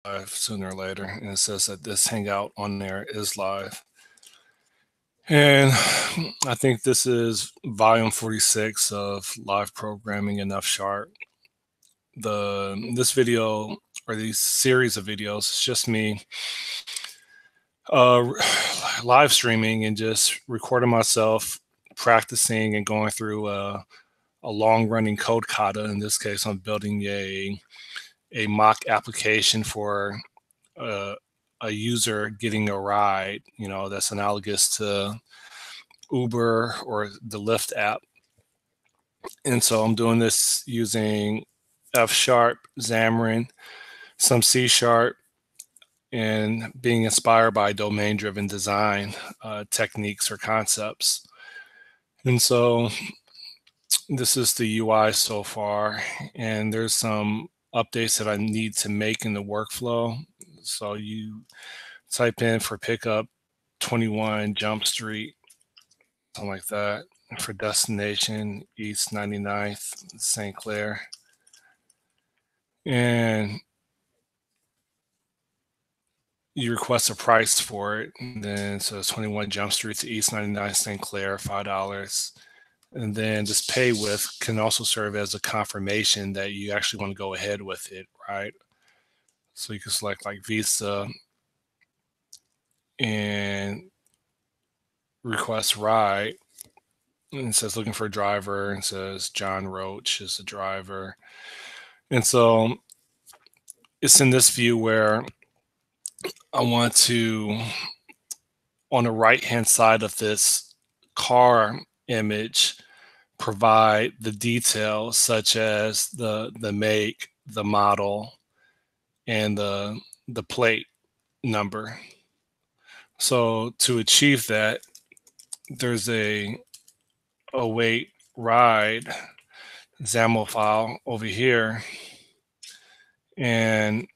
live sooner or later, and it says that this hangout on there is live. And I think this is volume 46 of live programming in F Sharp. This video, or these series of videos, is just me uh, live streaming and just recording myself practicing and going through a long running code kata. In this case, I'm building a mock application for uh, a user getting a ride, that's analogous to Uber or the Lyft app. And so I'm doing this using F Sharp, Xamarin, some C Sharp, and being inspired by domain driven design techniques or concepts. And so this is the UI so far, and there's some updates that I need to make in the workflow. So you type in for pickup 21 Jump Street, something like that. For destination, East 99th, St. Clair. And you request a price for it. And then so it's 21 Jump Street to East 99th, St. Clair, $5. And then this pay with can also serve as a confirmation that you actually want to go ahead with it, right? So you can select like Visa and request ride. And it says looking for a driver, and it says John Roach is the driver. And so it's in this view where I want to, on the right hand side of this car image, provide the details such as the make, the model, and the plate number. So to achieve that, there's a await ride XAML file over here, and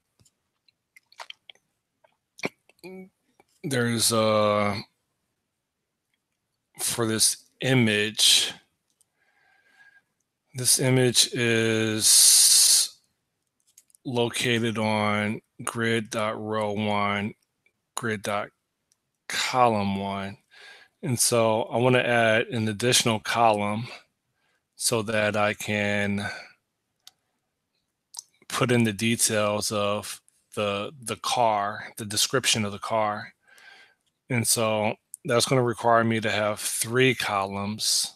there's for this image is located on grid.row1, grid.column1. And so I want to add an additional column so that I can put in the details of the car, the description of the car. And so that's going to require me to have 3 columns.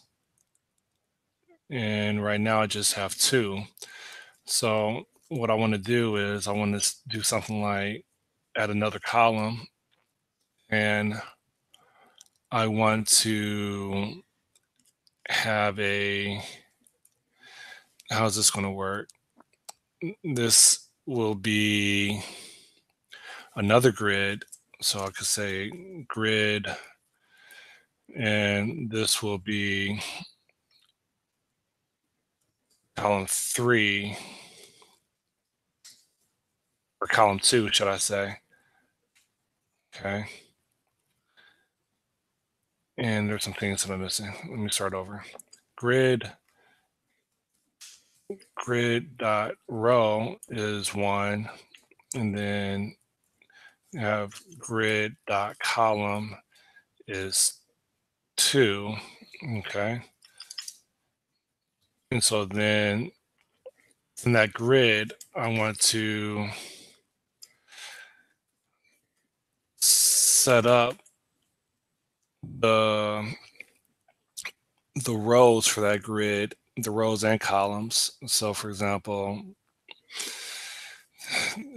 And right now I just have 2. So what I want to do is I want to do something like add another column, and I want to have how is this going to work? This will be another grid. So I could say grid, and this will be column 3, or column 2, should I say. Okay. And there's some things that I'm missing. Let me start over. Grid.row is 1, and then you have grid.column is 2. Okay. And so then in that grid, I want to set up the rows for that grid, the rows and columns. So for example,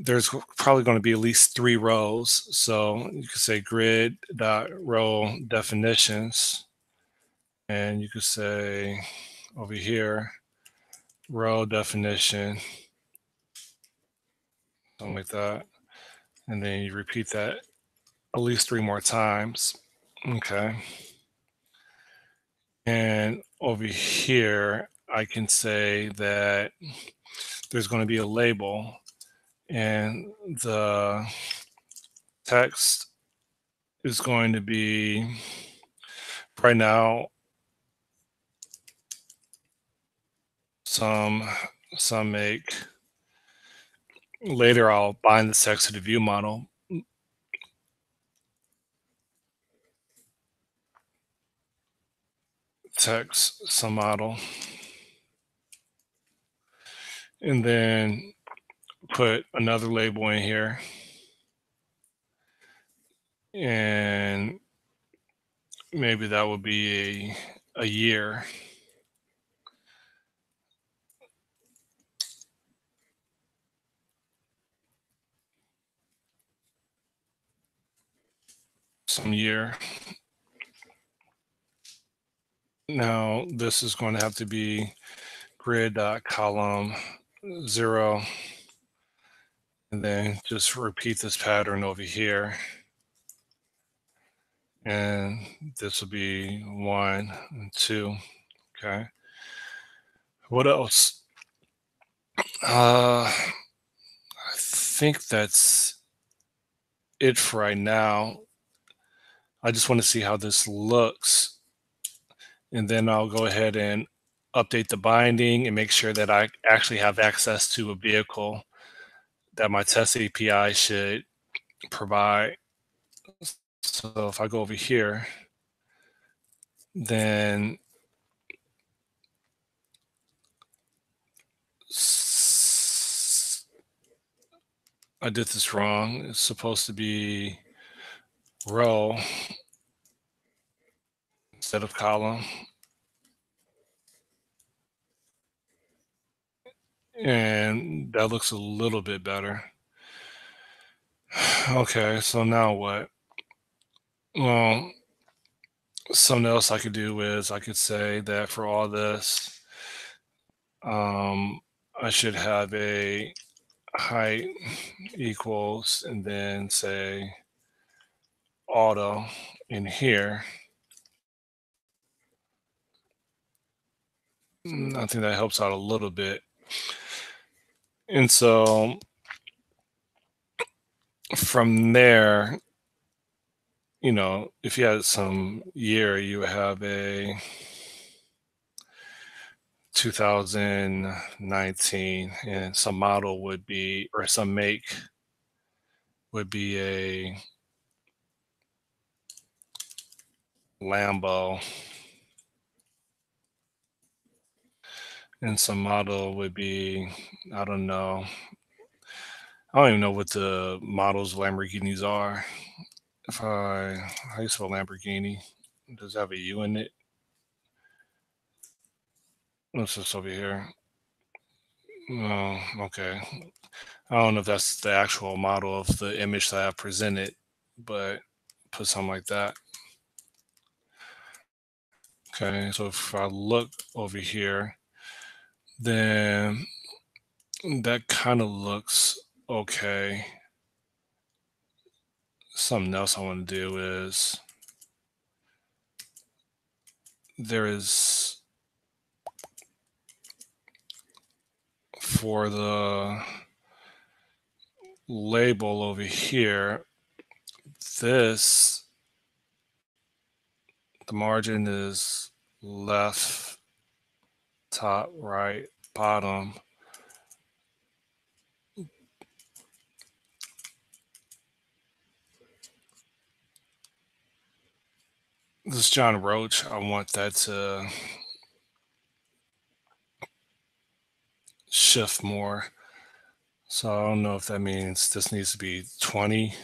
there's probably going to be at least 3 rows. So you could say grid.row definitions, and you could say over here, row definition, something like that. And then you repeat that at least 3 more times. Okay. And over here, I can say that there's going to be a label, and the text is going to be, right now, some make Later, I'll bind the text to the view model, text some model, and then put another label in here, and maybe that would be a year. Some year. Now this is going to have to be grid.column 0, and then just repeat this pattern over here. And this will be 1 and 2. Okay. What else? I think that's it for right now. I just want to see how this looks, and then I'll go ahead and update the binding and make sure that I actually have access to a vehicle that my test API should provide. So if I go over here, then I did this wrong. It's supposed to be row instead of column. And that looks a little bit better. Okay, so now what? Well, something else I could do is I could say that for all this, um, I should have a height equals, and then say auto in here. I think that helps out a little bit. And so from there, if you had some year, you have a 2019, and some model would be, or some make would be a Lambo, and some model would be, I don't know. I don't even know what the models of Lamborghinis are. How do you spell Lamborghini? Does it have a U in it? What's this over here? Oh, okay. I don't know if that's the actual model of the image that I have presented, but put something like that. Okay, so if I look over here, then that kind of looks okay. Something else I want to do is there is for the label over here, this, the margin is left, top, right, bottom. This John Roach, I want that to shift more. So I don't know if that means this needs to be 20.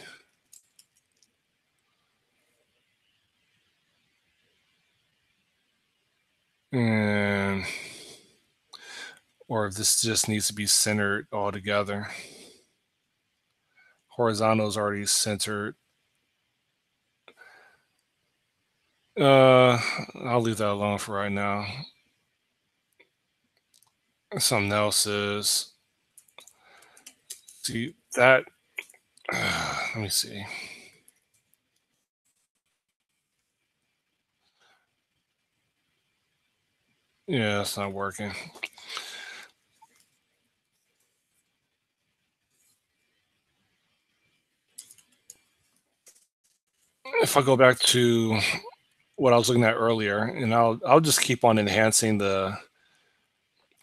And or if this just needs to be centered altogether. Horizontal is already centered. I'll leave that alone for right now. Something else is, see that, let me see. Yeah, it's not working. If I go back to what I was looking at earlier, and I'll just keep on enhancing or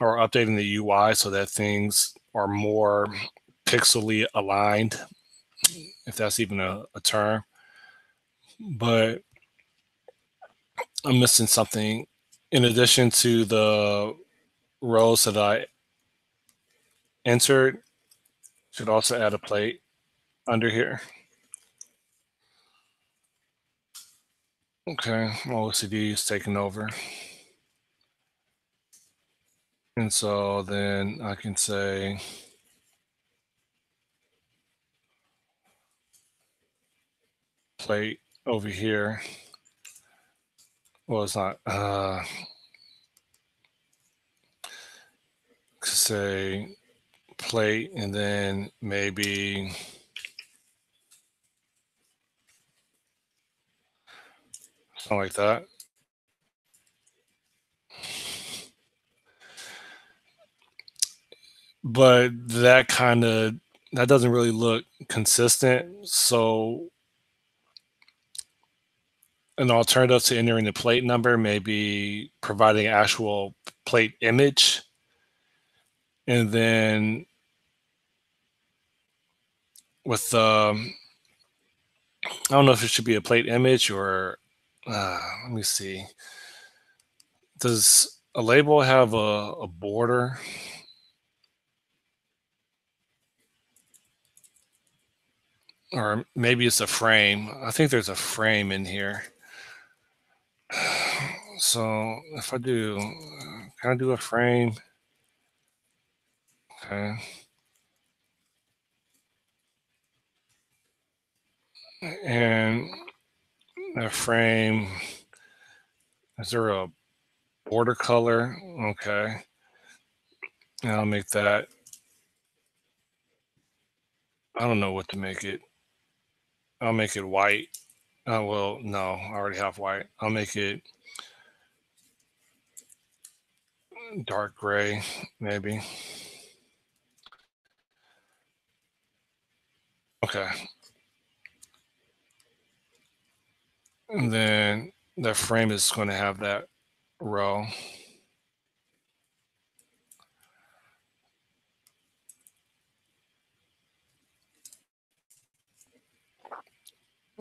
updating the UI so that things are more pixely aligned, if that's even a term. But I'm missing something. In addition to the rows that I entered, should also add a plate under here. Okay, OCD is taking over. And so then I can say plate over here. Well, it's not. Say plate, and then maybe something like that. But that doesn't really look consistent. So an alternative to entering the plate number may be providing actual plate image, and then with I don't know if it should be a plate image or let me see. Does a label have a border? Or maybe it's a frame. I think there's a frame in here. So if I do, can I do a frame? Okay. And a frame, is there a border color? Okay. And I'll make that, I don't know what to make it. I'll make it white. Oh, well, no, I already have white. I'll make it dark gray, maybe. Okay. And then the frame is going to have that row.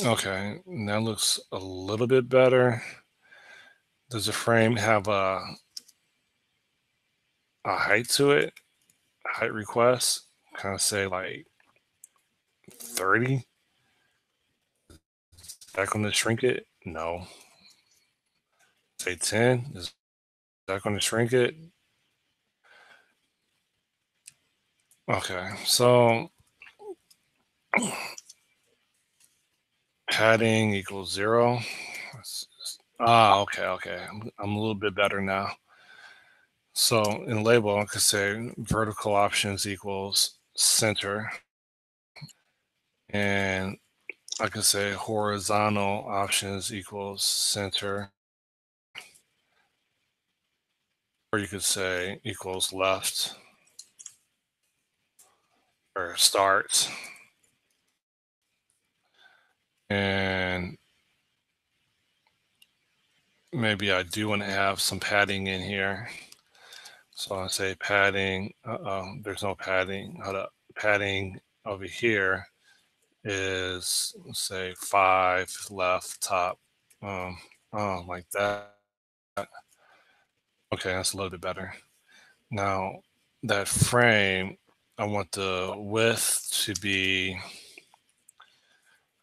Okay, and that looks a little bit better. Does the frame have a height to it? Height request? Kind of say like 30? Is that going to shrink it? No. Say 10? Is that going to shrink it? Okay, so padding equals 0. Okay, okay. I'm a little bit better now. So in label, I could say vertical options equals center. And I could say horizontal options equals center. Or you could say equals left or starts. And maybe I do want to have some padding in here. So I say padding. There's no padding. Hold up. Padding over here is, let's say, 5 left top. Like that. Okay, that's a little bit better. Now, that frame, I want the width to be,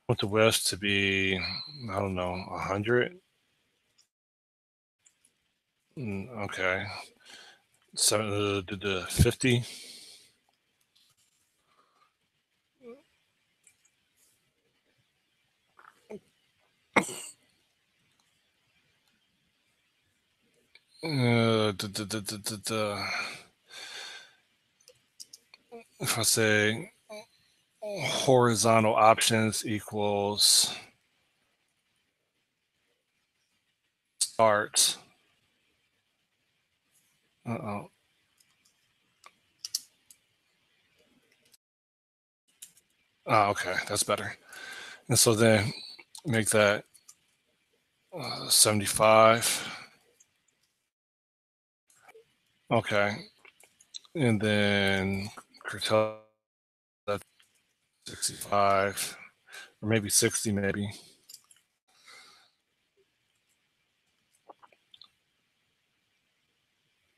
I don't know, 100. Okay. So the 50. If I say horizontal options equals start. Uh-oh. Oh, okay, that's better. And so then make that 75. Okay. And then curtail 65, or maybe 60 maybe.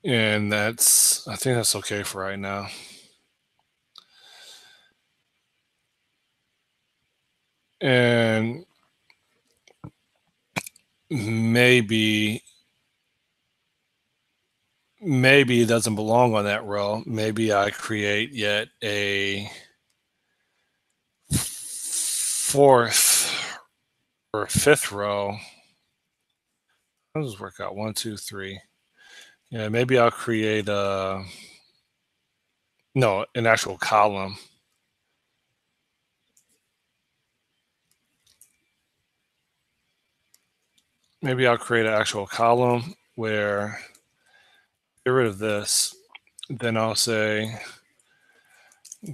And I think that's okay for right now. And maybe it doesn't belong on that row. Maybe I create yet a fourth or fifth row. How does this work out? 1, 2, 3. Yeah, maybe I'll create an actual column. Maybe I'll create an actual column where, get rid of this. Then I'll say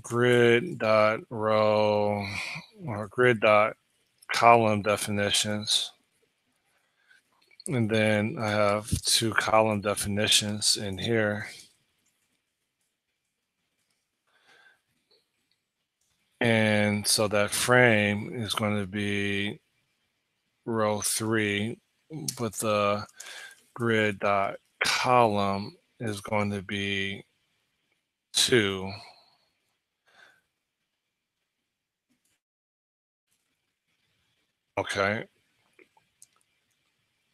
grid dot row or grid dot column definitions. And then I have 2 column definitions in here. And so that frame is going to be row 3, but the grid dot column is going to be 2. Okay.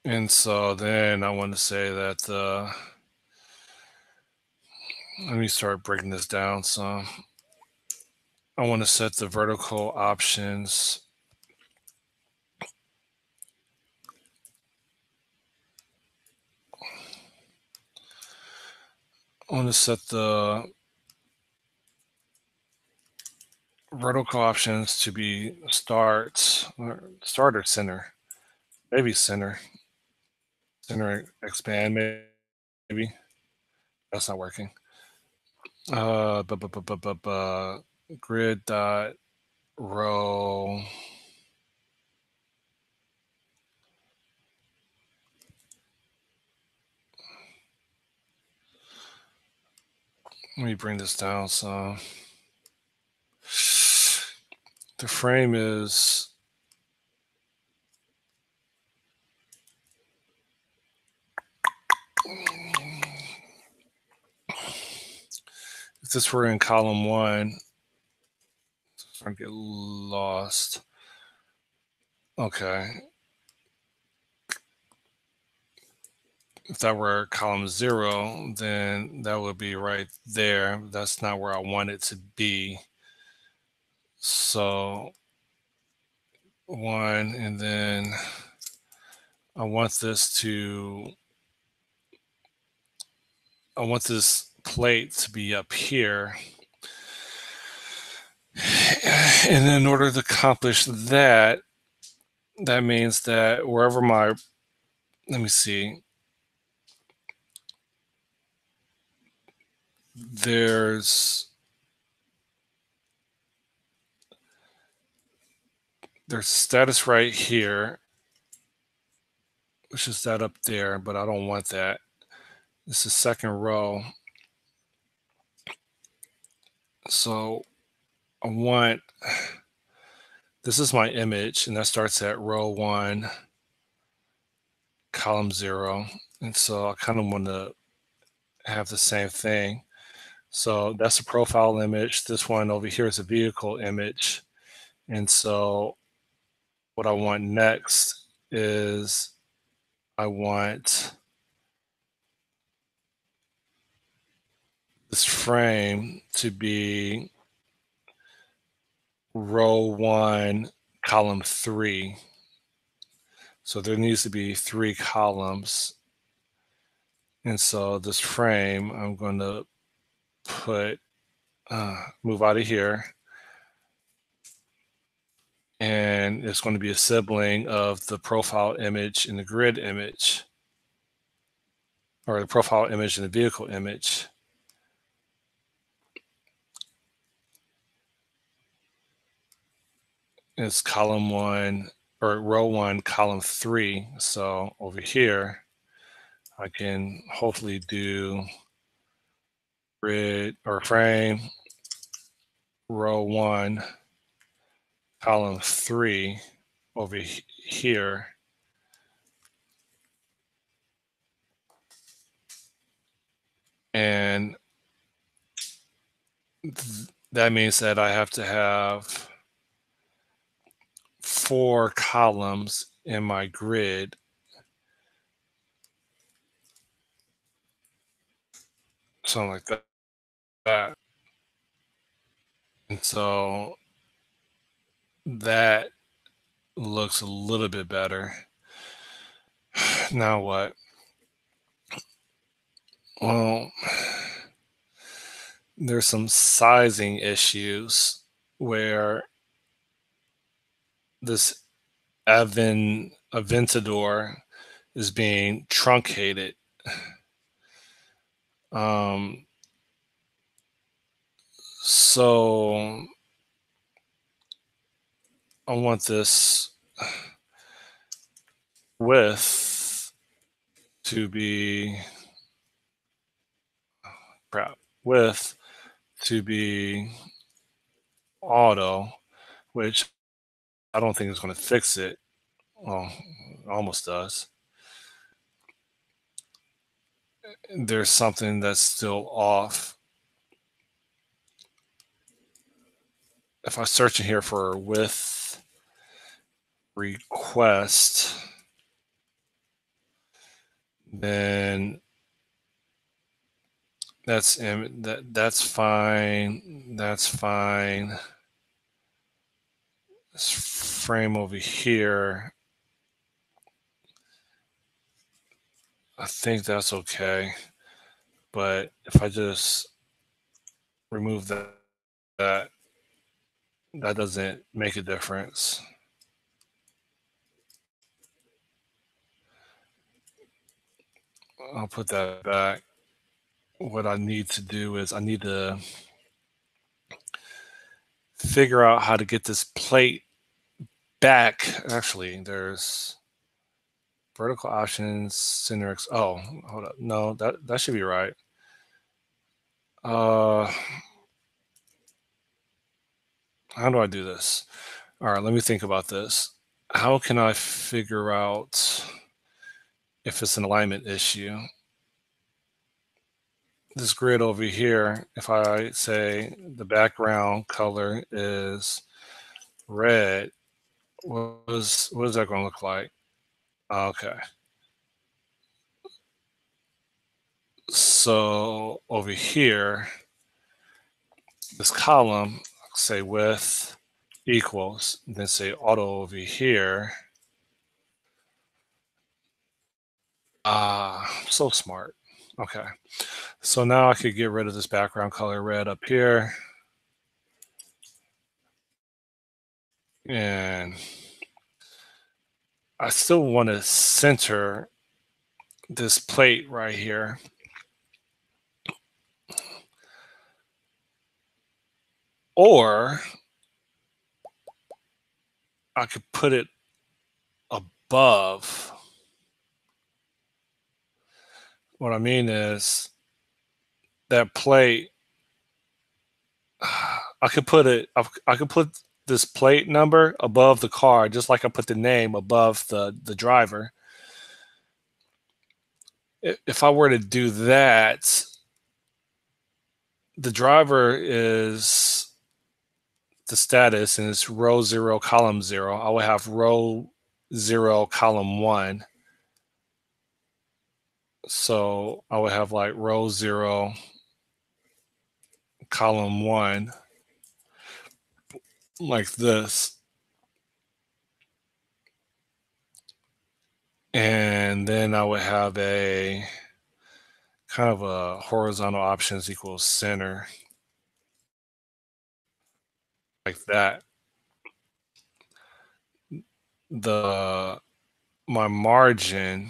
And so then I want to say that let me start breaking this down. So I want to set the vertical options. I want to set the vertical options to be start or center. Maybe center. Center expand maybe. That's not working. Grid dot row. Let me bring this down. So the frame is if this were in column 1, I get lost. Okay. If that were column 0, then that would be right there. That's not where I want it to be. So 1, and then I want this plate to be up here. And in order to accomplish that, that means that wherever let me see, there's status right here, which is that up there, but I don't want that. This is second row. So I want, this is my image, and that starts at row 1, column 0. And so I kind of want to have the same thing. So that's a profile image. This one over here is a vehicle image. And so what I want next is I want this frame to be row 1, column 3. So there needs to be 3 columns. And so this frame, I'm going to put, move out of here. And it's going to be a sibling of the profile image and the grid image, or the profile image and the vehicle image. It's column 1 or row 1, column 3. So over here, I can hopefully do grid or frame row 1, column 3 over here. And that means that I have to have 4 columns in my grid. Something like that. And so that looks a little bit better. Now what? Well, there's some sizing issues where this Aventador is being truncated. Um, so I want this width to be width to be auto, which I don't think is going to fix it. Well, it almost does. There's something that's still off. If I search in here for width request, then that's fine. That's fine. This frame over here, I think that's okay. But if I just remove that doesn't make a difference. I'll put that back. What I need to do is I need to figure out how to get this plate back. Actually, there's vertical options, center X. Oh, hold up. No, that should be right. How do I do this? All right, let me think about this. How can I figure out if it's an alignment issue? This grid over here, if I say the background color is red, what is that going to look like? Okay. So over here, this column, say width equals, then say auto over here. So smart. Okay. So now I could get rid of this background color red up here. And I still want to center this plate right here. Or I could put it above. What I mean is that plate, I could put this plate number above the car, just like I put the name above the driver. If I were to do that, the driver is the status and it's row 0, column 0. I would have row 0, column 1. So I would have like row 0, column 1, like this. And then I would have a kind of a horizontal options equals center, like that. My margin,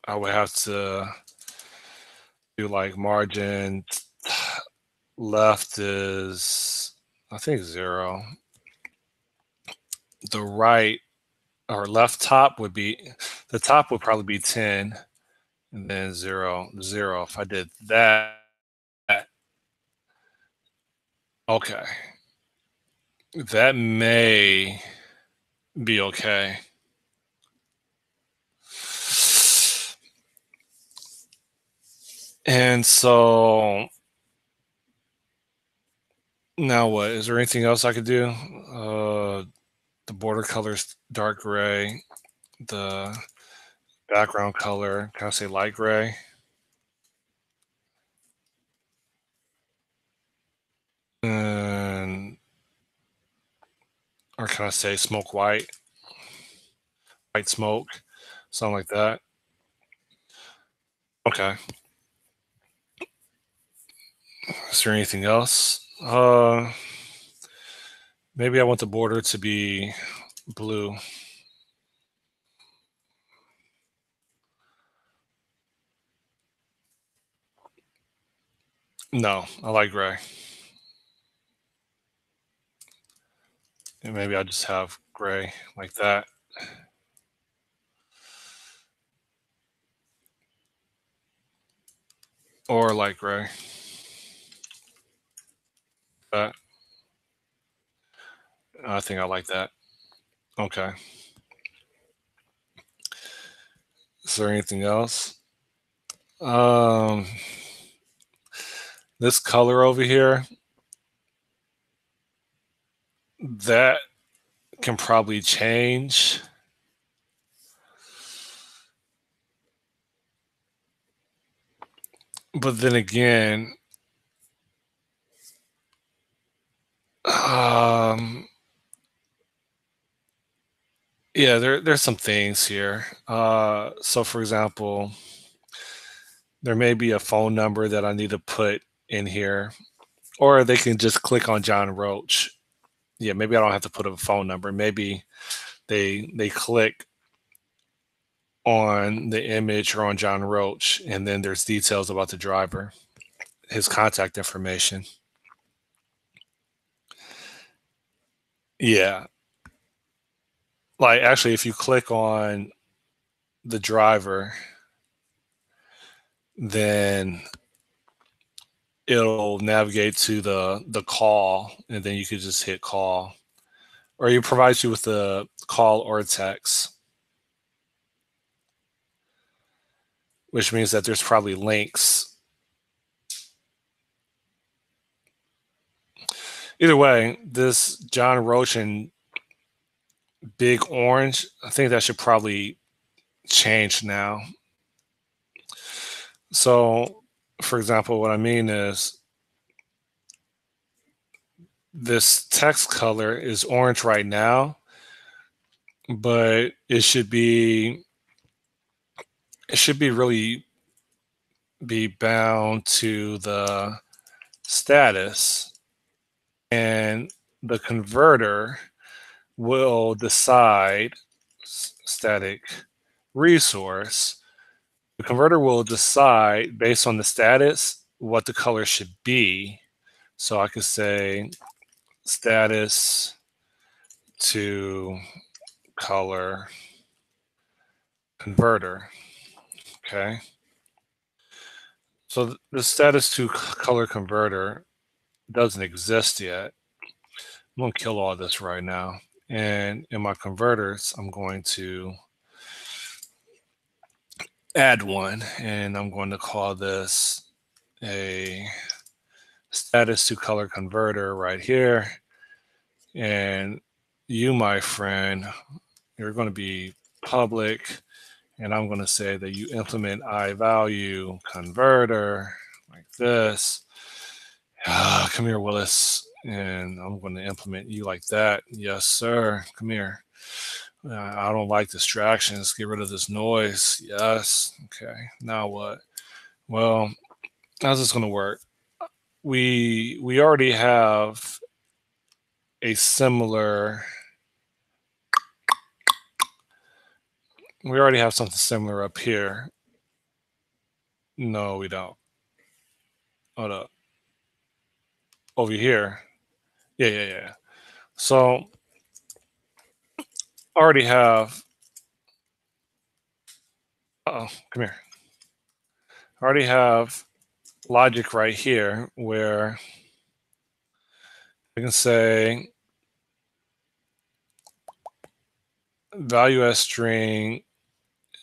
I would have to do like margin left is, I think, 0. The right or left top would be, the top would probably be 10, and then 0, 0. If I did that, okay. That may be okay. And so now what? Is there anything else I could do? The border color's dark gray. The background color, can I say light gray? And or can I say smoke white? White smoke, something like that. Okay. Is there anything else? Maybe I want the border to be blue. No, I like gray. And maybe I just have gray like that. Or light gray. That I think I like that. Okay. Is there anything else? Um, this color over here, that can probably change. But then again, um, yeah, there's some things here. So for example, there may be a phone number that I need to put in here, or they can just click on John Roach. Yeah, maybe I don't have to put a phone number. Maybe they click on the image or on John Roach, and then there's details about the driver, his contact information. Yeah, like actually, if you click on the driver, then it'll navigate to the call, and then you could just hit call, or it provides you with a call or a text, which means that there's probably links. Either way, this John Roach and Big Orange, I think that should probably change now. So, for example, what I mean is this text color is orange right now, but it should be really be bound to the status, and the converter will decide static resource. The converter will decide based on the status what the color should be. So I could say status to color converter. Okay. So the status to color converter doesn't exist yet. I'm going to kill all this right now. And in my converters, I'm going to add one, and I'm going to call this a status to color converter right here. And you, my friend, you're going to be public, and I'm going to say that you implement iValue converter like this. Come here, Willis. And I'm going to implement you like that. Yes, sir. Come here. I don't like distractions. Get rid of this noise. Yes. Okay. Now what? Well, how's this going to work? We already have a similar. We already have something similar up here. No, we don't. Hold up. Over here. Yeah, yeah, yeah. So already have. Oh, come here. I already have logic right here where I can say value as string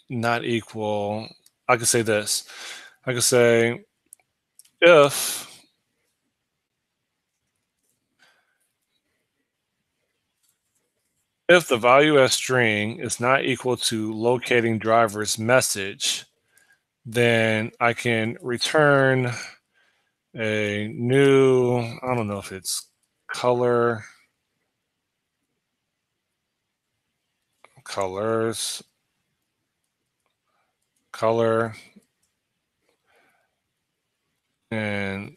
not equal, I could say this. I could say if the value as string is not equal to locating driver's message, then I can return a new, I don't know if it's color, colors, color, and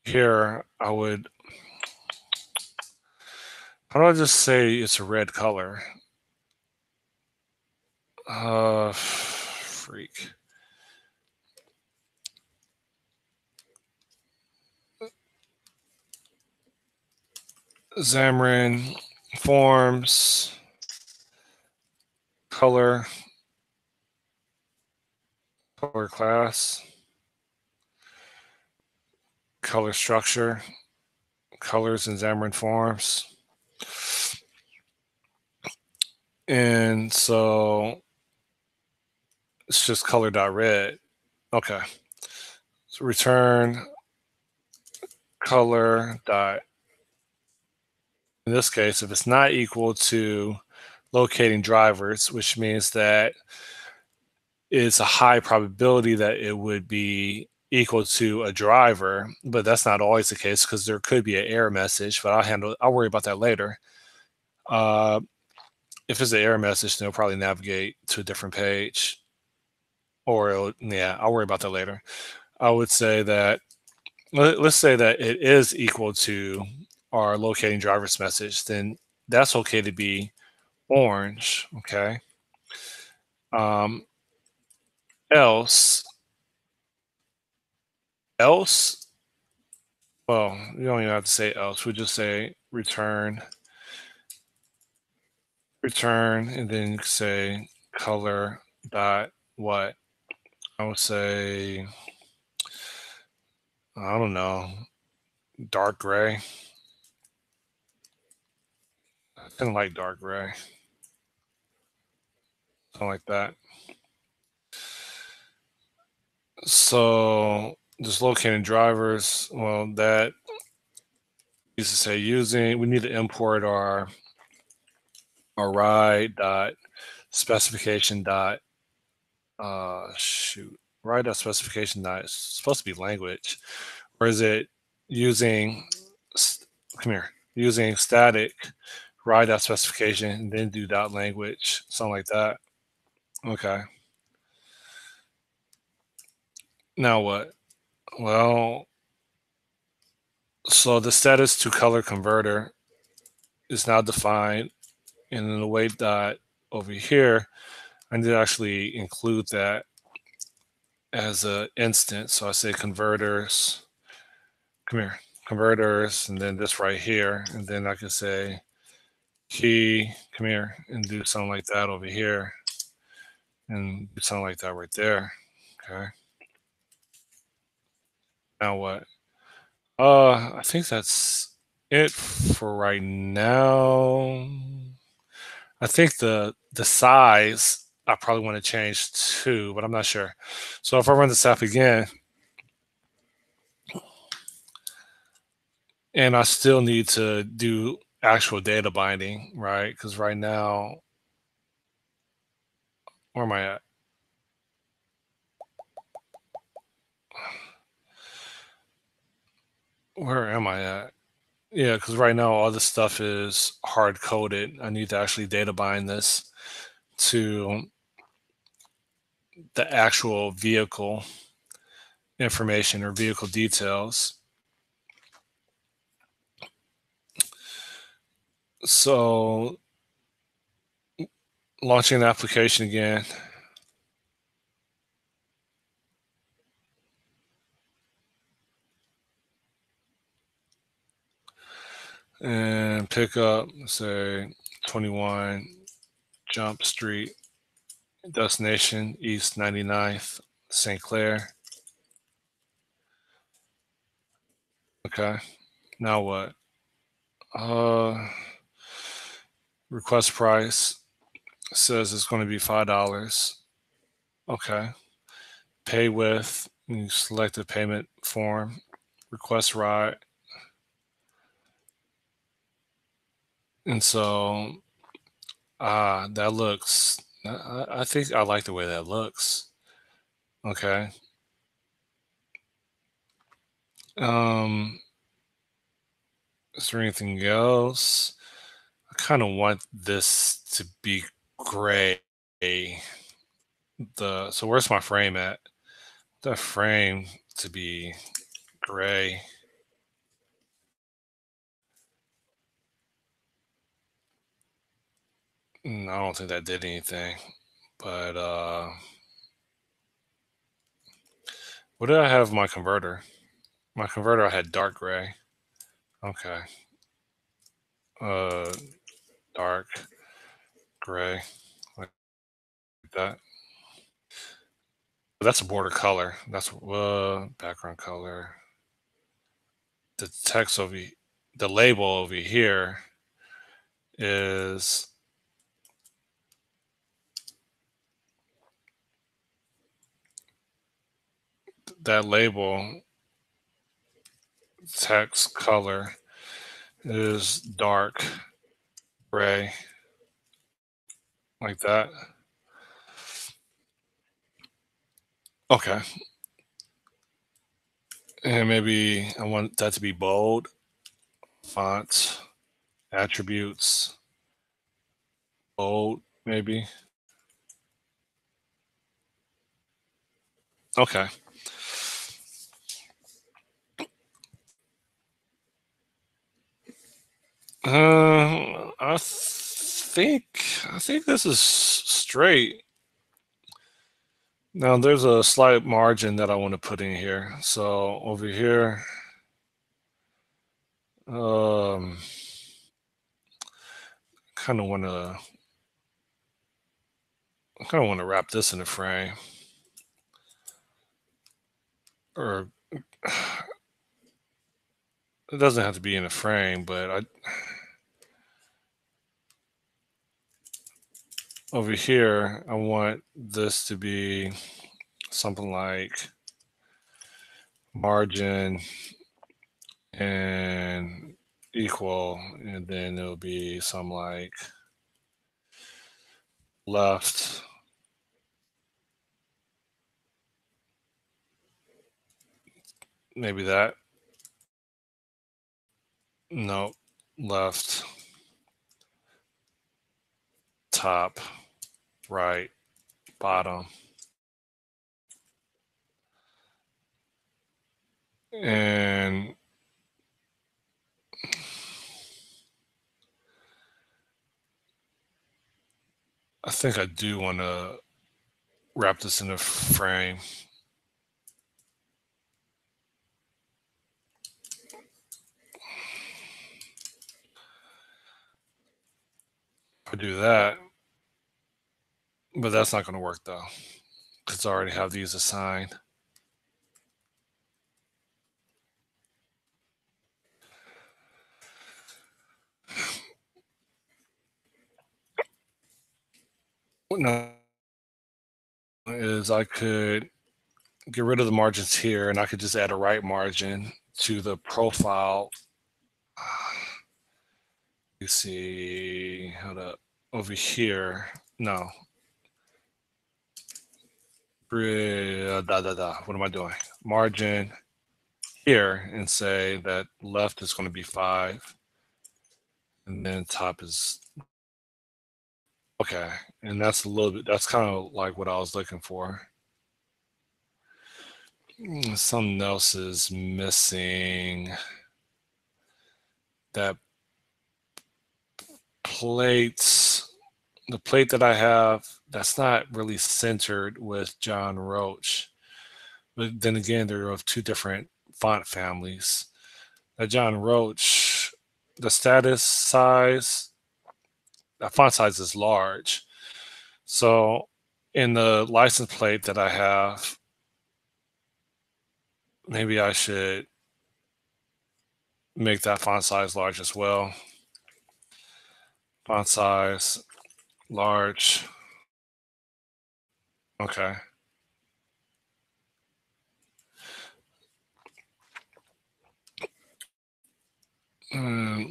here I would, how do I just say it's a red color? Freak. Xamarin forms, color, color class, color structure, colors in Xamarin forms. And so it's just color.red. Okay. So return color dot. In this case, if it's not equal to locating drivers, which means that it's a high probability that it would be equal to a driver, but that's not always the case because there could be an error message, but I'll worry about that later. Uh, if it's an error message, then it'll probably navigate to a different page, or yeah, I'll worry about that later. I would say that, let's say that it is equal to our locating driver's message, then that's okay to be orange, okay? Um, else, else, well, you don't even have to say else. We just say return, return, and then you can say color dot what? I would say, I don't know, dark gray. I didn't like dark gray, something like that. So just locating drivers, well, that used to say using, we need to import our ride dot specification dot, shoot, ride dot specification dot, it's supposed to be language, or is it using, come here, using static ride dot specification and then do dot language, something like that. Okay. Now what? Well, so the status to color converter is now defined, and in the way that over here, I need to actually include that as an instance. So I say converters, come here, converters, and then this right here, and then I can say key, come here, and do something like that over here, and do something like that right there. Okay. Now what? I think that's it for right now. I think the size I probably want to change too, but I'm not sure. So if I run this app again, and I still need to do actual data binding, right? Because right now, where am I at? Where am I at? Yeah, because right now all this stuff is hard coded. I need to actually data bind this to the actual vehicle information or vehicle details. So launching the application again, and pick up, say, 21 Jump Street, destination East 99th, St. Clair. Okay, now what? Uh, request price says it's going to be $5. Okay. Pay with, you select the payment form, request ride. And so, that looks, I think I like the way that looks. Okay. Um, is there anything else? I kind of want this to be gray. So where's my frame at? The frame to be gray. I don't think that did anything. But what did I have my converter? My converter I had dark gray. Okay. Uh dark gray like that. That's a border color. That's background color. The text the label over here is that label text color is dark gray like that. Okay. And maybe I want that to be bold. Font, attributes, bold, maybe. Okay. I think this is straight. Now there's a slight margin that I want to put in here. So over here, um, kind of want to wrap this in a frame, or it doesn't have to be in a frame, but over here I want this to be something like margin and equal, and then it'll be some like left, maybe that. No, left, top, right, bottom. And I think I do want to wrap this in a frame. I do that, but that's not going to work though, because I already have these assigned. What now is I could get rid of the margins here, and I could just add a right margin to the profile. You see, hold up, over here. No, What am I doing? Margin here, and say that left is going to be 5, and then top is okay. And that's a little bit. That's kind of like what I was looking for. Something else is missing. That plates, the plate that I have, that's not really centered with John Roach. But then again, they're of two different font families. That John Roach, the status size, the font size is large. So in the license plate that I have, maybe I should make that font size large as well. Font size large. Okay.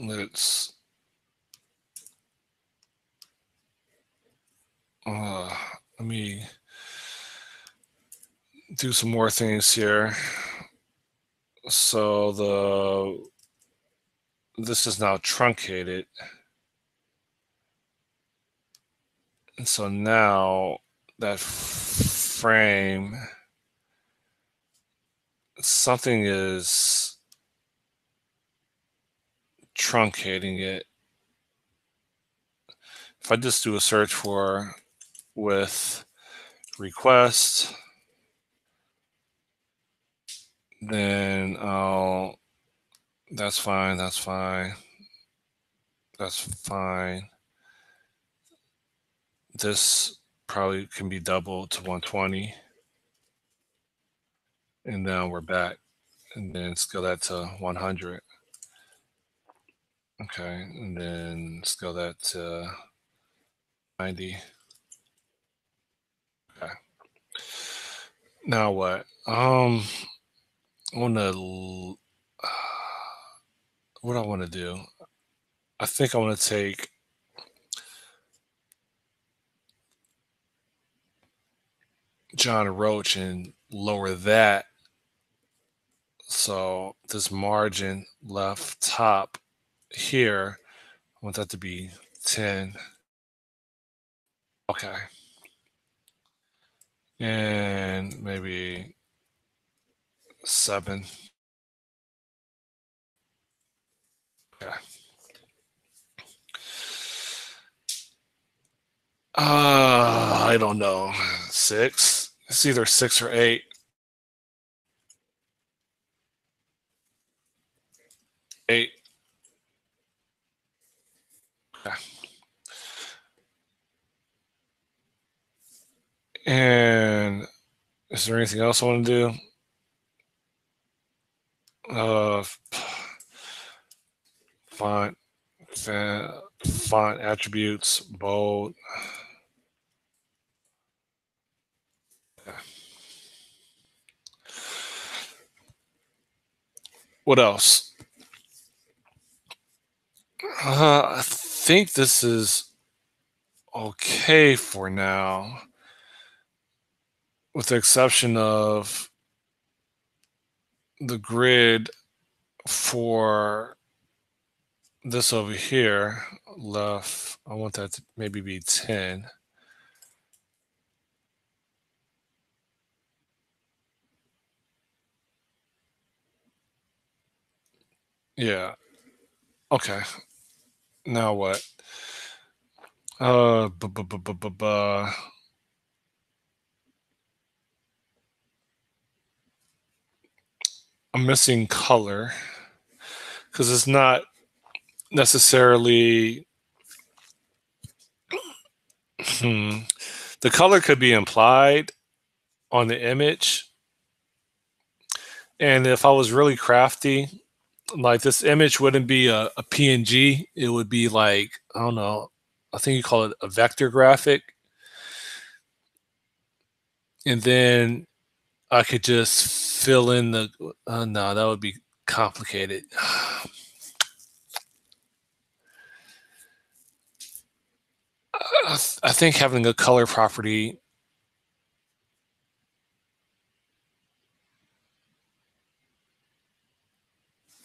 Let's let me do some more things here. So this is now truncated. And so now that frame, something is truncating it. If I just do a search for with request, then that's fine, that's fine, that's fine. This probably can be doubled to 120. And now we're back. And then scale that to 100. Okay, and then scale that to 90. Okay. Now what? I want to. What I want to do? I think I want to take John Roach and lower that. So this margin left top here, I want that to be 10. Okay. And maybe 7. Okay. I don't know. 6. It's either 6 or 8. 8. Okay. And is there anything else I want to do? Font, font attributes, bold. Okay. What else? I think this is okay for now, with the exception of the grid for this over here left. I want that to maybe be 10. Yeah. Okay. Now what? Uh, bu- bu- bu- bu- bu- bu- I'm missing color because it's not necessarily. The color could be implied on the image, and if I was really crafty, like this image wouldn't be a PNG. It would be like, I don't know. I think you call it a vector graphic, and then I could just fill in the. No, that would be complicated. I think having a color property.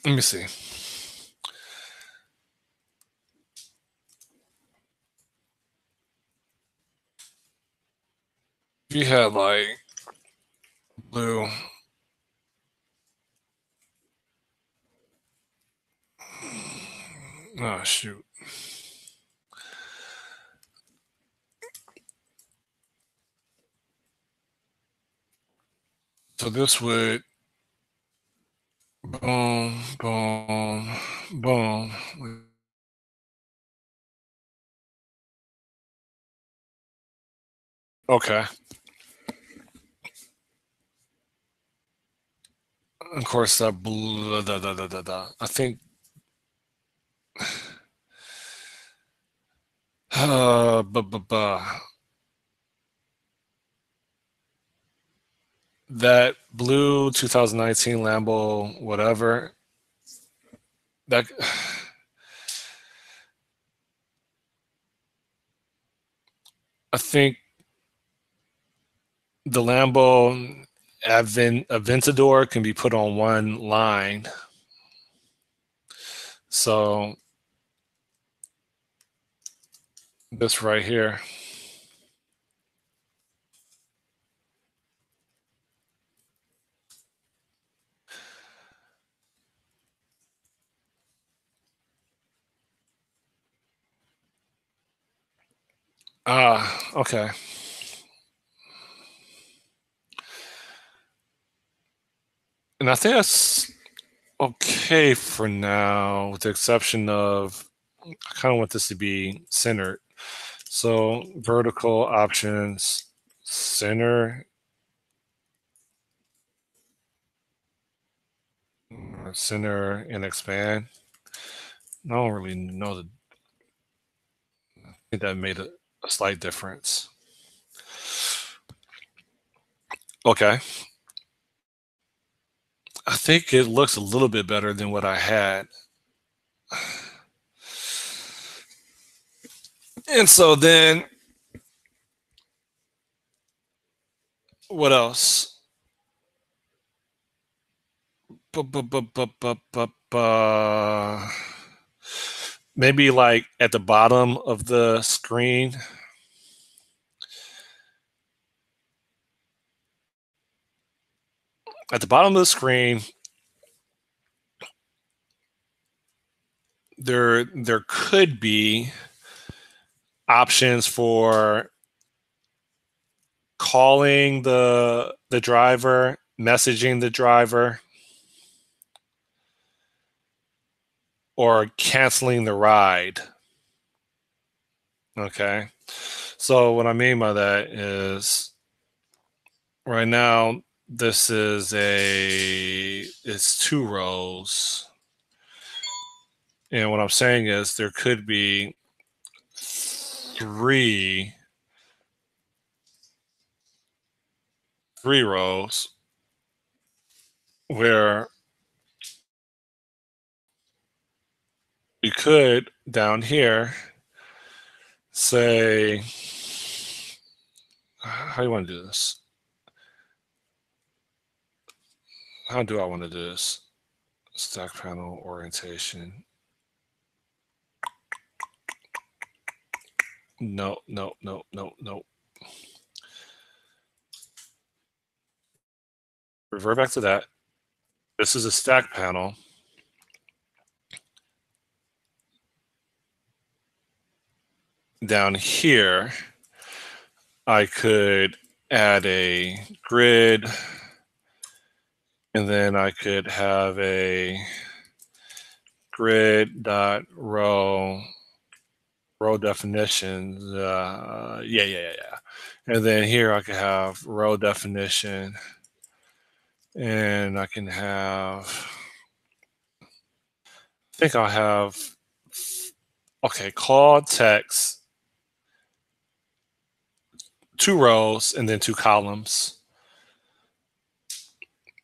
Let me see. If you had like blue, oh shoot. So this would boom, boom, boom. Okay. Of course, that blue. Da, da, da, da, da. I think That blue 2019 Lambo, whatever. That I think the Lambo Aventador can be put on one line. So this right here. Okay. And I think that's okay for now, with the exception of I kind of want this to be centered. So vertical options, center, center, and expand. I don't really know that. I think that made a slight difference. Okay. I think it looks a little bit better than what I had. And so then, what else? Maybe like at the bottom of the screen. At the bottom of the screen, there could be options for calling the driver, messaging the driver, or canceling the ride. Okay. So what I mean by that is right now this is it's 2 rows. And what I'm saying is there could be three rows where you could down here say, how do you want to do this? How do I want to do this? Stack panel orientation. No, no, no, no, no. Revert back to that. This is a stack panel. Down here, I could add a grid, and then I could have a grid dot row definitions. Yeah. And then here I could have row definition, and I can have. I think I'll have. Okay, call text, 2 rows, and then 2 columns.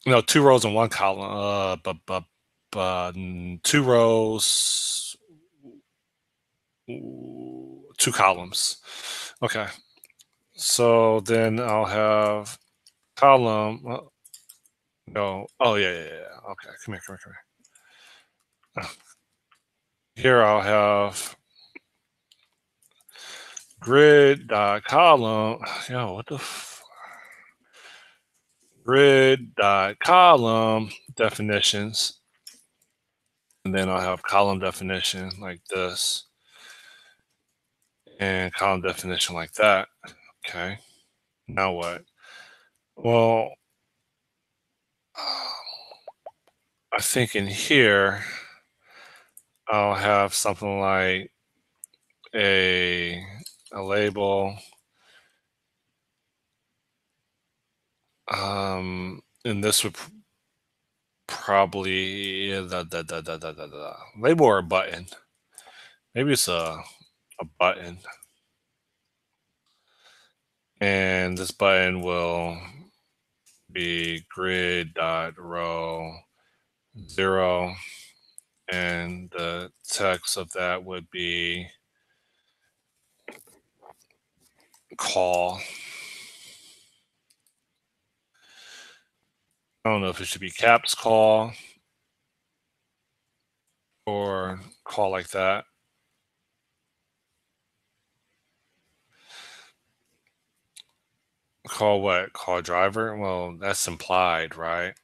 No, 2 rows and 1 column. 2 rows, 2 columns. Okay. So then I'll have column. No. Oh yeah. Okay. Come here. Here I'll have grid dot column. Yo, what the grid dot column definitions, and then I'll have column definition like this, and column definition like that. Okay. Now what? Well, I think in here I'll have something like a label. And this would probably label or a button. Maybe it's a button. And this button will be grid.row 0. And the text of that would be call. I don't know if it should be caps call or call like that. Call what? Call driver? Well, that's implied, right?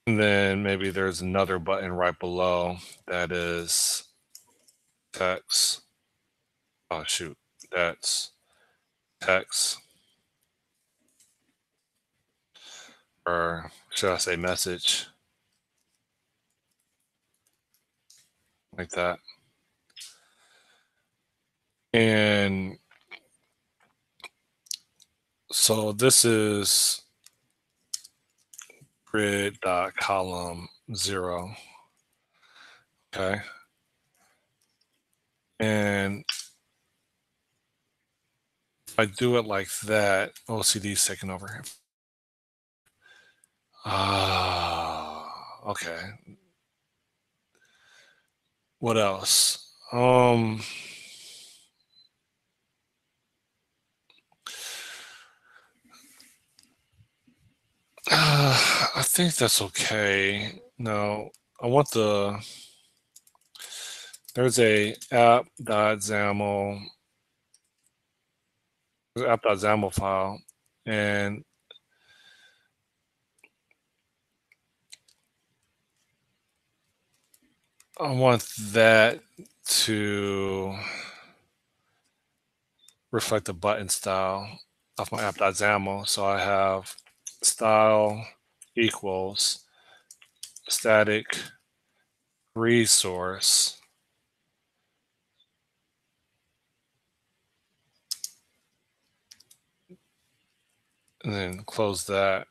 And then maybe there's another button right below that is text. Oh, shoot. That's text. Or should I say message? Like that. And so this is grid.column 0. Okay. And if I do it like that, OCD is taking over. Okay. What else? I think that's okay. No, I want there's a app.xaml file, and I want that to reflect the button style of my app.xaml. So I have style equals static resource, and then close that,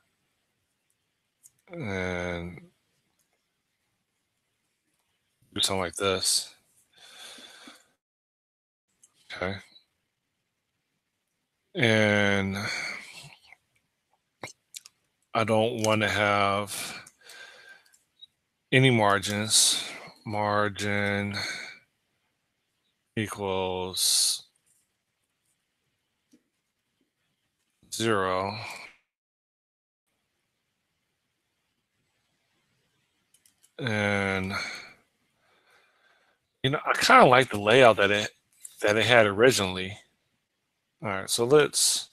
and do something like this. Okay. And I don't want to have any margins. Margin equals 0. And I kind of like the layout that it had originally. All right, so let's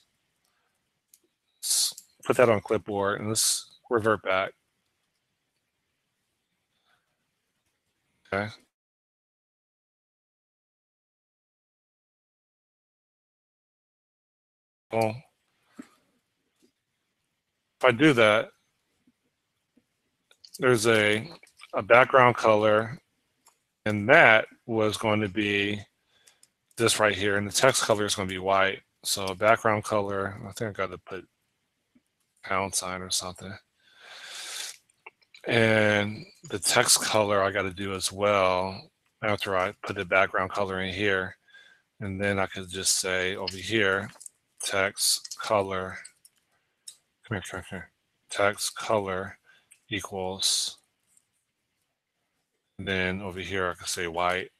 put that on clipboard and let's revert back. Okay. Well, if I do that, there's a background color, and that was going to be this right here, and the text color is going to be white. So background color, I think I got to put £sign or something. And the text color I got to do as well after I put the background color in here. And then I could just say over here, text color, come here, text color equals, and then over here I could say white.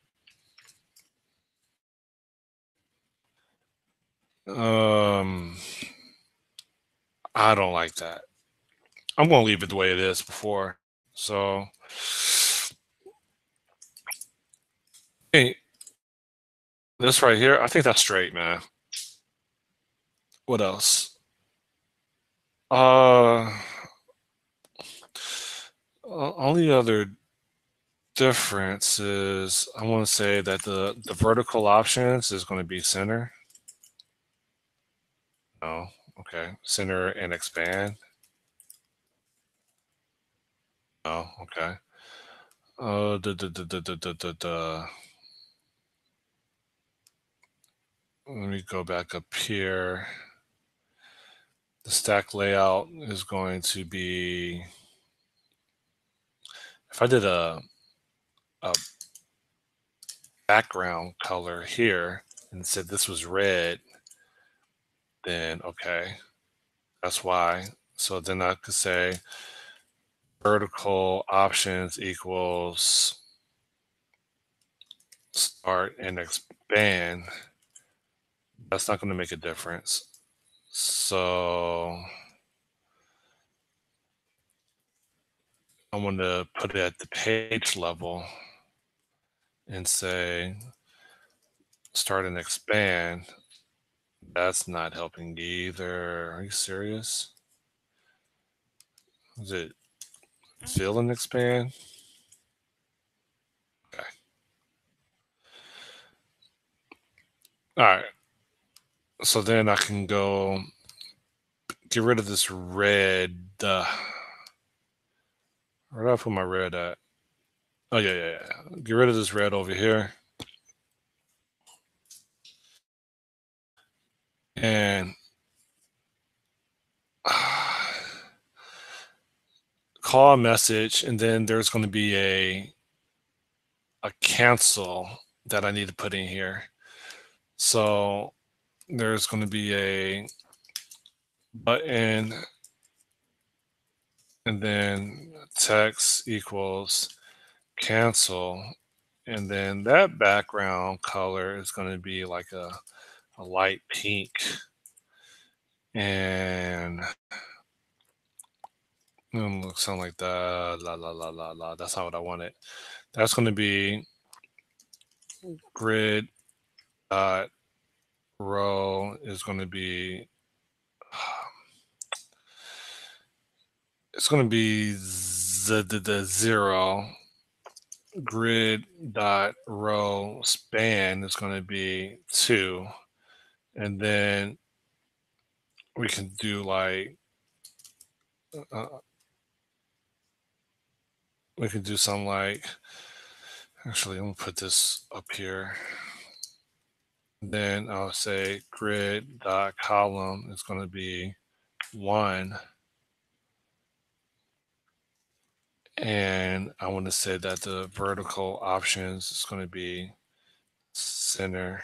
I don't like that. I'm going to leave it the way it is before. So, hey, this right here, I think that's straight, man. What else? Only other difference is I want to say that the vertical options is going to be center. Oh, okay. Center and expand. Oh, okay. Let me go back up here. The stack layout is going to be, if I did a background color here, and said this was red, then okay, that's why. So then I could say vertical options equals start and expand. That's not going to make a difference. So I'm going to put it at the page level and say start and expand. That's not helping either. Are you serious? Is it fill and expand? Okay. All right. So then I can go get rid of this red. Where did I put my red at? Oh, yeah, yeah, yeah. Get rid of this red over here. And call a message. And then there's going to be a cancel that I need to put in here. So there's going to be a button and then text equals cancel. And then that background color is going to be like a light pink. And look, something like that. La la la la la. That's not what I wanted. That's going to be grid dot row is going to be it's going to be the 0. Grid dot row span is going to be 2, and then we can do like uh, we can do something like, actually I'm gonna put this up here. Then I'll say grid dot column is going to be 1, and I want to say that the vertical options is going to be center.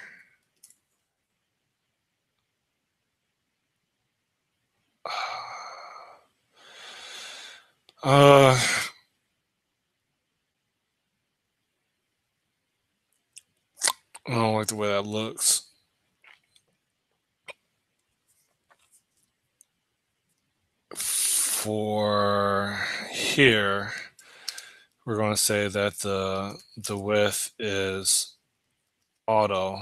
Uh, I don't like the way that looks. For here, we're going to say that the width is auto.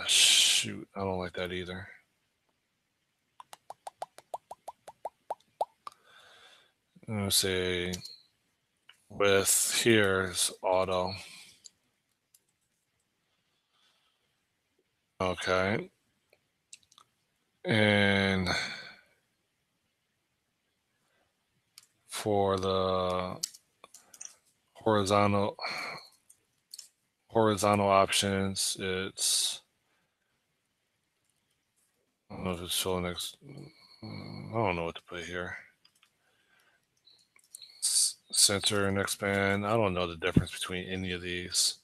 Shoot, I don't like that either. I'm going to say width here is auto. Okay. And for the horizontal options, it's, I don't know if it's filling next. I don't know what to put here. Center and expand. I don't know the difference between any of these.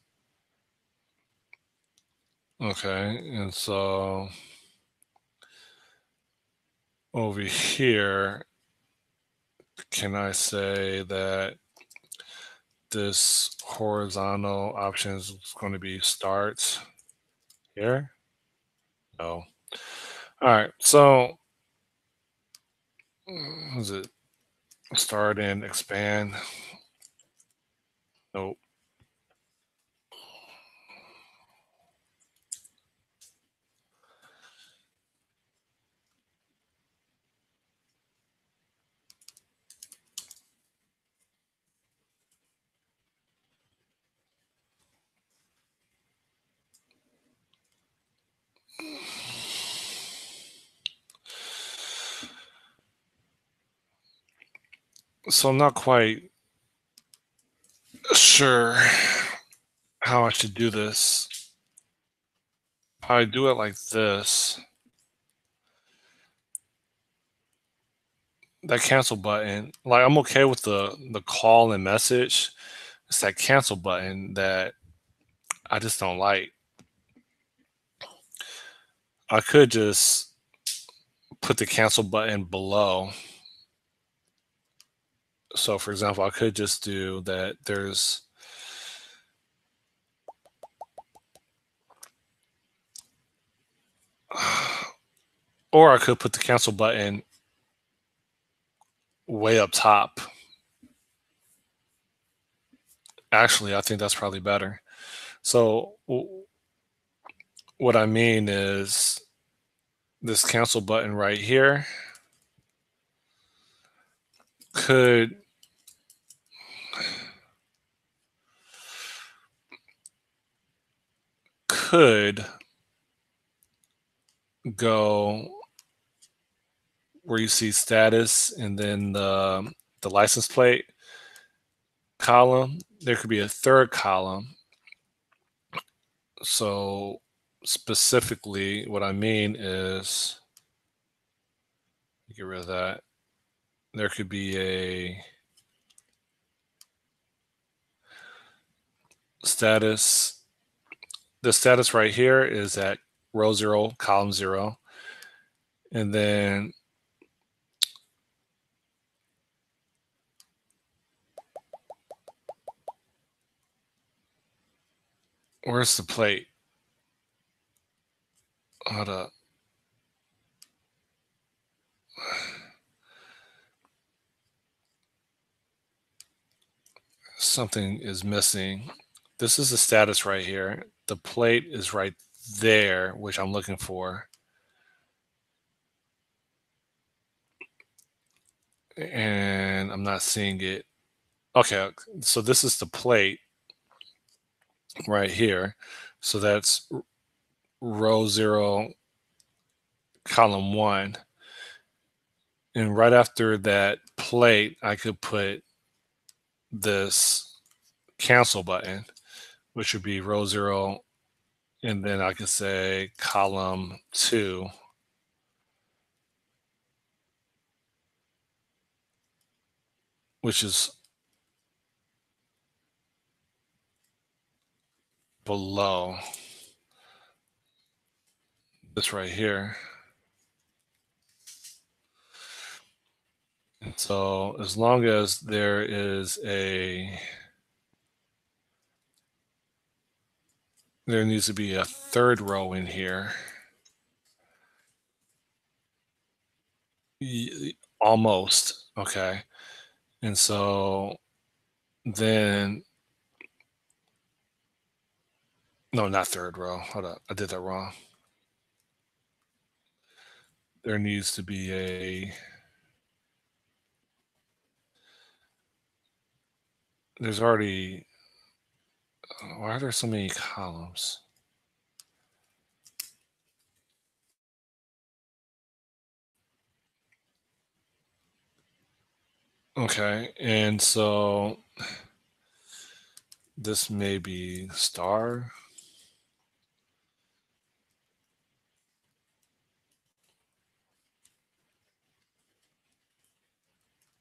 Okay, and so over here, can I say that this horizontal option is going to be start here? No. All right, so is it start and expand? Nope. So I'm not quite sure how I should do this. If I do it like this, that cancel button, like I'm okay with the call and message. It's that cancel button that I just don't like. I could just put the cancel button below. So for example, I could just do that there's or I could put the cancel button way up top. Actually, I think that's probably better. So what I mean is this cancel button right here could could go where you see status and then the license plate column. There could be a third column. So specifically, what I mean is, get rid of that. There could be a status. The status right here is at row 0, column 0. And then where's the plate? Hold up. Something is missing. This is the status right here. The plate is right there, which I'm looking for. And I'm not seeing it. Okay, so this is the plate right here. So that's row 0, column 1. And right after that plate, I could put this cancel button, which would be row 0. And then I could say column 2, which is below this right here. So as long as there is there needs to be a third row in here. Almost. Okay. And so then, no, not third row. Hold up. I did that wrong. There needs to be there's already, why are there so many columns? Okay. And so this may be star.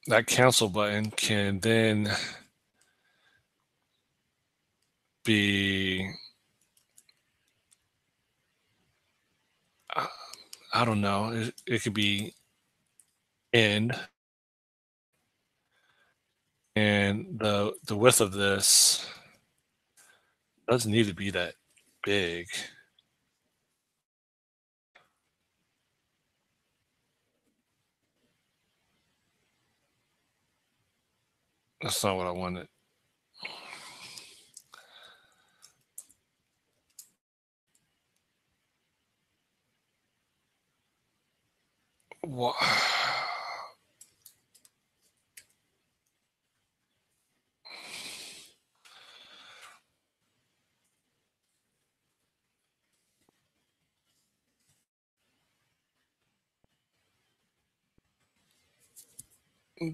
That cancel button can then be, I don't know, it could be end, and the width of this doesn't need to be that big. That's not what I wanted. Wha-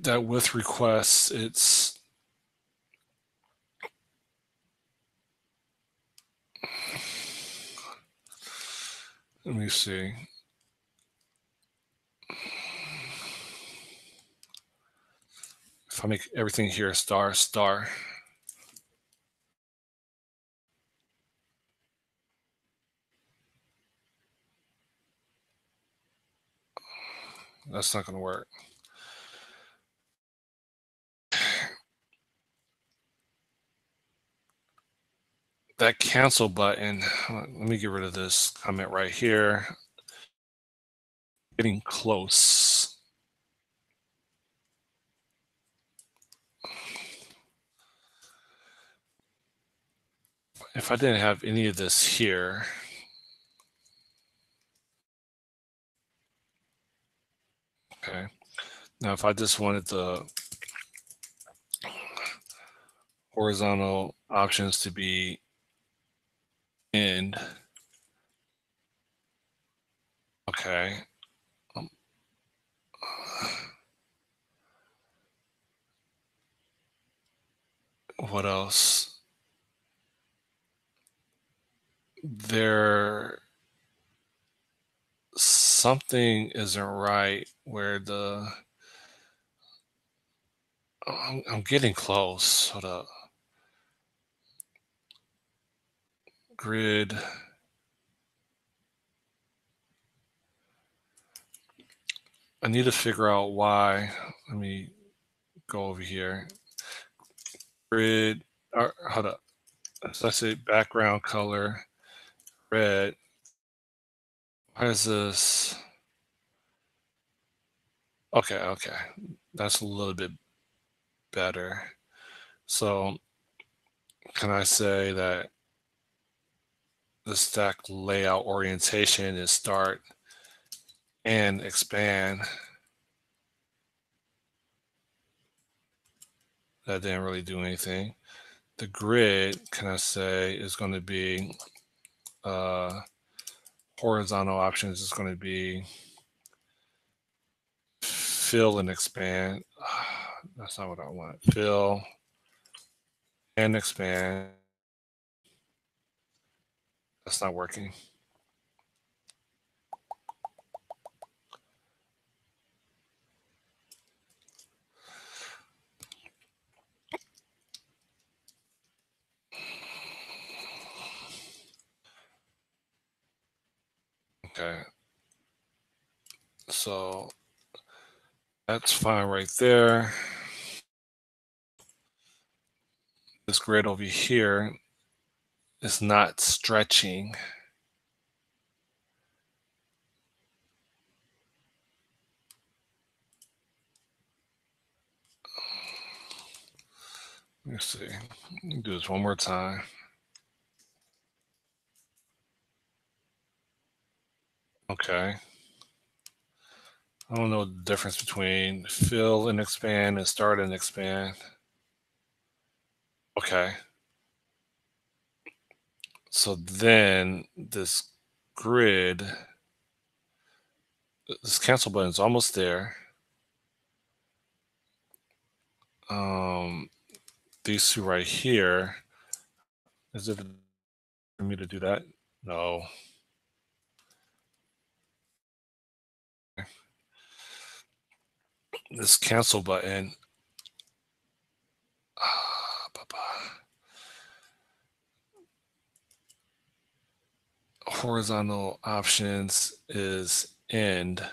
That with requests, it's, let me see. If I make everything here star, star, That's not going to work. That cancel button, let me get rid of this comment right here. Getting close. If I didn't have any of this here, okay. Now, if I just wanted the horizontal options to be end, okay. Um, what else? There, something isn't right where the, I'm getting close. Hold up. Grid. I need to figure out why. Let me go over here. Grid, or hold up. So let's say background color, red. Why is this? Okay, okay. That's a little bit better. So can I say that the stack layout orientation is start and expand? That didn't really do anything. The grid, can I say, is going to be horizontal options is going to be fill and expand. That's not what I want. Fill and expand. That's not working. Okay. So that's fine right there. This grid over here is not stretching. Let's see. Let me do this one more time. Okay. I don't know the difference between fill and expand and start and expand. Okay. So then this grid, this cancel button is almost there. These two right here, is it for me to do that? No. This cancel button. Horizontal options is end.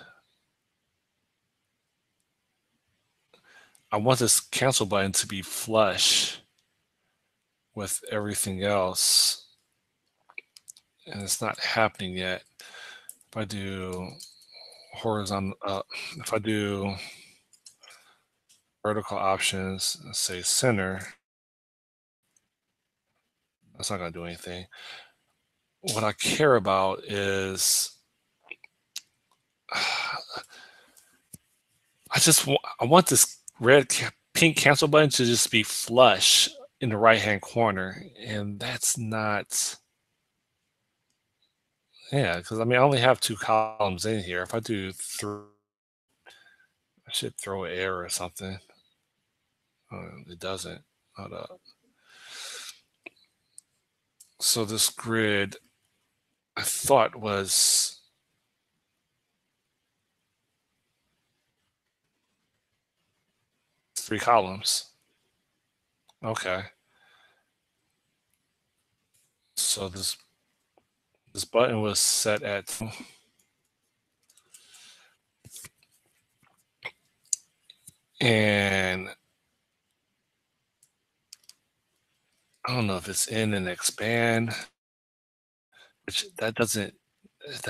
I want this cancel button to be flush with everything else, and it's not happening yet. If I do horizontal, if I do vertical options, let's say center, that's not going to do anything. What I care about is I want this pink cancel button to just be flush in the right hand corner, and that's not. Yeah, because I mean I only have two columns in here. If I do three, I should throw an error or something. It doesn't. Hold up. So this grid I thought was three columns. Okay. So this button was set at And I don't know if it's in and expand, which that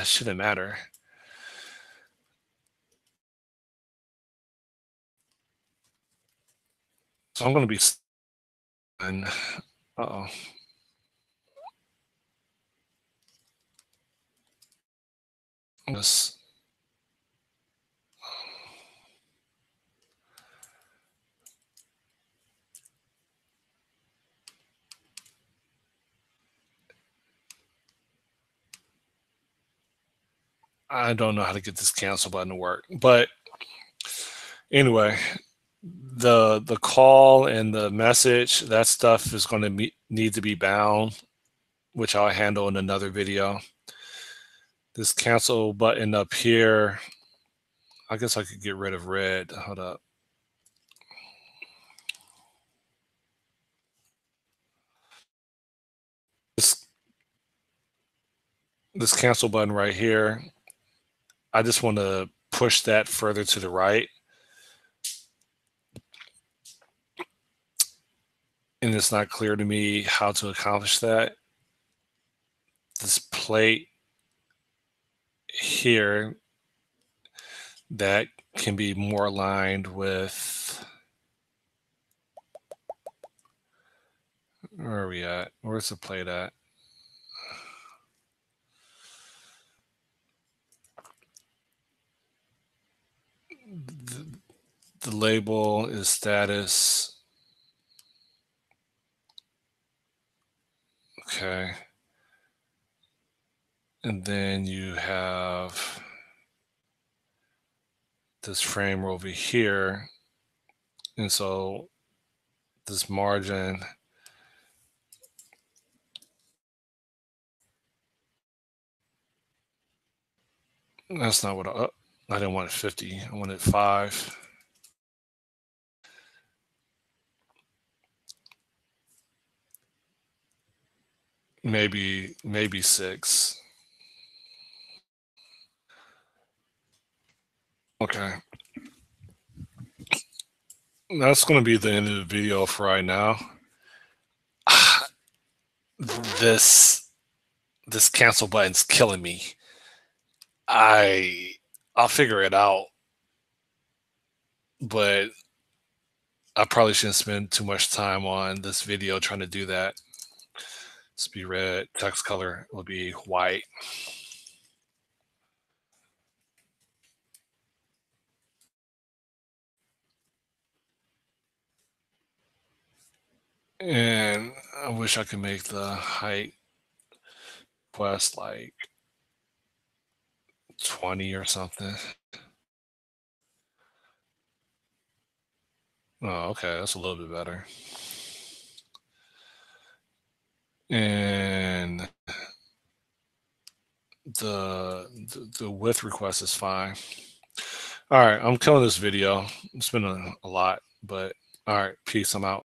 shouldn't matter. So I'm going to be, uh-oh. This, I don't know how to get this cancel button to work, but anyway, the call and the message, that stuff is going to need to be bound, which I'll handle in another video. This cancel button up here, I guess I could get rid of red. Hold up. This cancel button right here, I just want to push that further to the right. And it's not clear to me how to accomplish that. This plate here, that can be more aligned with, where are we at? Where's the plate at? The label is status. Okay. And then you have this frame over here. And so this margin, that's not what I didn't want it 50. I wanted 5. Maybe 6. Okay. That's going to be the end of the video for right now. This cancel button's killing me. I'll figure it out, but I probably shouldn't spend too much time on this video trying to do that. This be red, text color will be white. And I wish I could make the height request like 20 or something. Oh, okay, that's a little bit better. And the width request is fine. All right, I'm killing this video. It's been a lot, but all right, peace. I'm out.